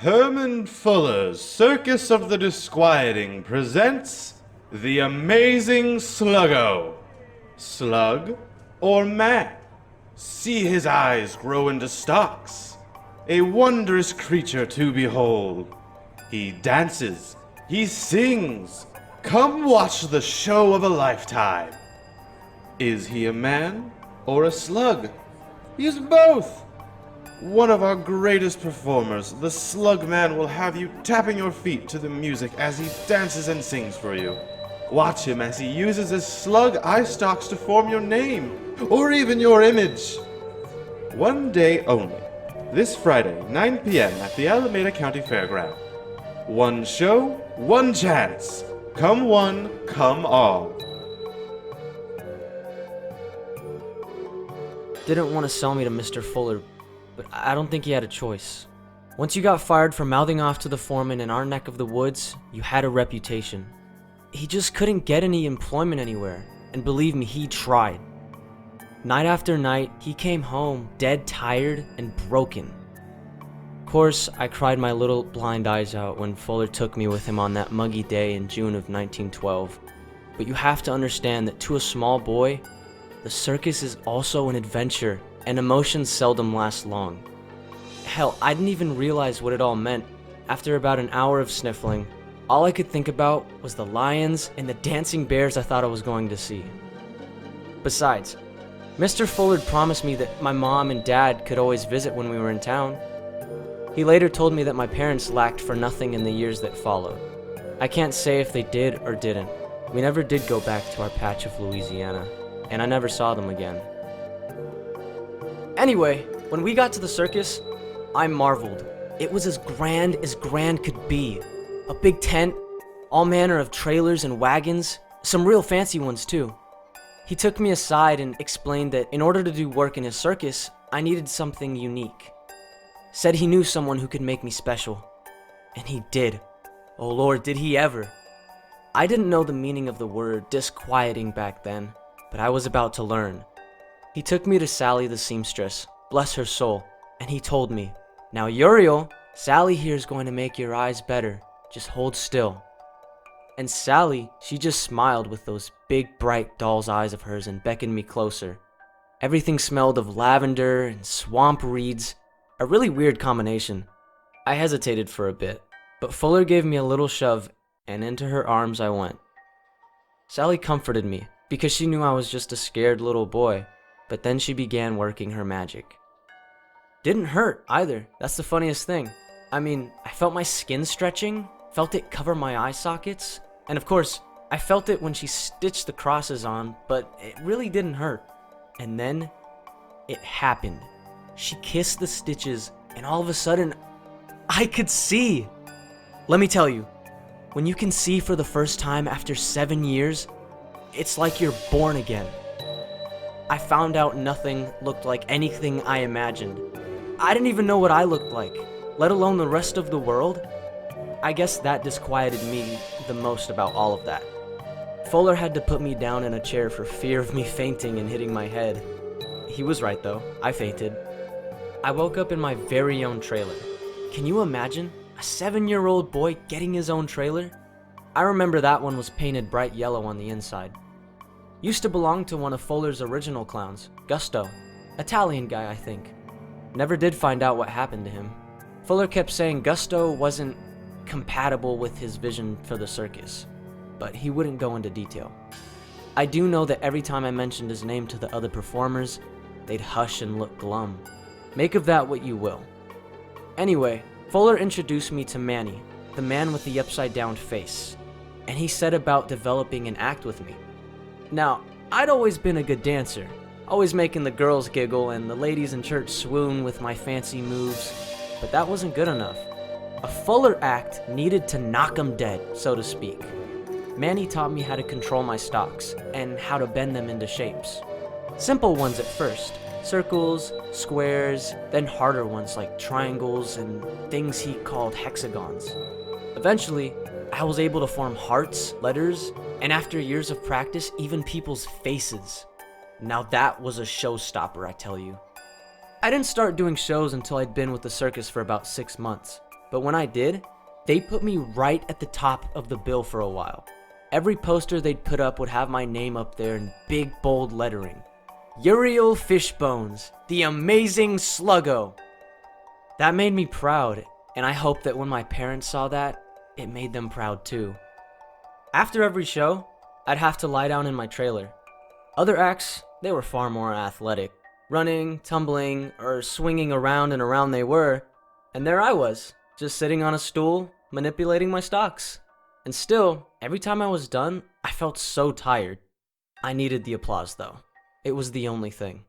Herman Fuller's Circus of the Disquieting presents the amazing Sluggo. Slug or man? See his eyes grow into stalks. A wondrous creature to behold. He dances, he sings. Come watch the show of a lifetime. Is he a man or a slug? He's both. One of our greatest performers, the Slug Man, will have you tapping your feet to the music as he dances and sings for you. Watch him as he uses his slug eye stalks to form your name, or even your image. One day only, this Friday, 9 p.m. at the Alameda County Fairground. One show, one chance. Come one, come all. Didn't want to sell me to Mr. Fuller, but I don't think he had a choice. Once you got fired for mouthing off to the foreman in our neck of the woods, you had a reputation. He just couldn't get any employment anywhere, and believe me, he tried. Night after night, he came home dead tired and broken. Of course, I cried my little blind eyes out when Fuller took me with him on that muggy day in June of 1912. But you have to understand that to a small boy, the circus is also an adventure, and emotions seldom last long. Hell, I didn't even realize what it all meant. After about an hour of sniffling, all I could think about was the lions and the dancing bears I thought I was going to see. Besides, Mr. Fuller promised me that my mom and dad could always visit when we were in town. He later told me that my parents lacked for nothing in the years that followed. I can't say if they did or didn't. We never did go back to our patch of Louisiana, and I never saw them again. Anyway, when we got to the circus, I marveled. It was as grand could be. A big tent, all manner of trailers and wagons, some real fancy ones too. He took me aside and explained that in order to do work in his circus, I needed something unique. Said he knew someone who could make me special. And he did. Oh Lord, did he ever. I didn't know the meaning of the word disquieting back then, but I was about to learn. He took me to Sally the seamstress, bless her soul, and he told me, "Now Uriel, Sally here is going to make your eyes better. Just hold still." And Sally, she just smiled with those big bright doll's eyes of hers and beckoned me closer. Everything smelled of lavender and swamp reeds, a really weird combination. I hesitated for a bit, but Fuller gave me a little shove and into her arms I went. Sally comforted me because she knew I was just a scared little boy, but then she began working her magic. Didn't hurt either, that's the funniest thing. I mean, I felt my skin stretching, felt it cover my eye sockets, and of course, I felt it when she stitched the crosses on, but it really didn't hurt. And then, it happened. She kissed the stitches, and all of a sudden, I could see! Let me tell you, when you can see for the first time after 7 years, it's like you're born again. I found out nothing looked like anything I imagined. I didn't even know what I looked like, let alone the rest of the world. I guess that disquieted me the most about all of that. Fuller had to put me down in a chair for fear of me fainting and hitting my head. He was right though, I fainted. I woke up in my very own trailer. Can you imagine? A 7-year-old boy getting his own trailer? I remember that one was painted bright yellow on the inside. Used to belong to one of Fuller's original clowns, Gusto. Italian guy, I think. Never did find out what happened to him. Fuller kept saying Gusto wasn't compatible with his vision for the circus, but he wouldn't go into detail. I do know that every time I mentioned his name to the other performers, they'd hush and look glum. Make of that what you will. Anyway, Fuller introduced me to Manny, the man with the upside down face, and he set about developing an act with me. Now, I'd always been a good dancer, always making the girls giggle and the ladies in church swoon with my fancy moves, but that wasn't good enough. A Fuller act needed to knock 'em dead, so to speak. Manny taught me how to control my stalks and how to bend them into shapes. Simple ones at first, circles, squares, then harder ones like triangles and things he called hexagons. Eventually, I was able to form hearts, letters, and after years of practice, even people's faces. Now that was a showstopper, I tell you. I didn't start doing shows until I'd been with the circus for about 6 months. But when I did, they put me right at the top of the bill for a while. Every poster they'd put up would have my name up there in big bold lettering. Uriel Fishbones, the amazing Sluggo. That made me proud, and I hope that when my parents saw that, it made them proud too. After every show, I'd have to lie down in my trailer. Other acts, they were far more athletic. Running, tumbling, or swinging around and around they were, and there I was, just sitting on a stool, manipulating my stocks. And still, every time I was done, I felt so tired. I needed the applause though. It was the only thing.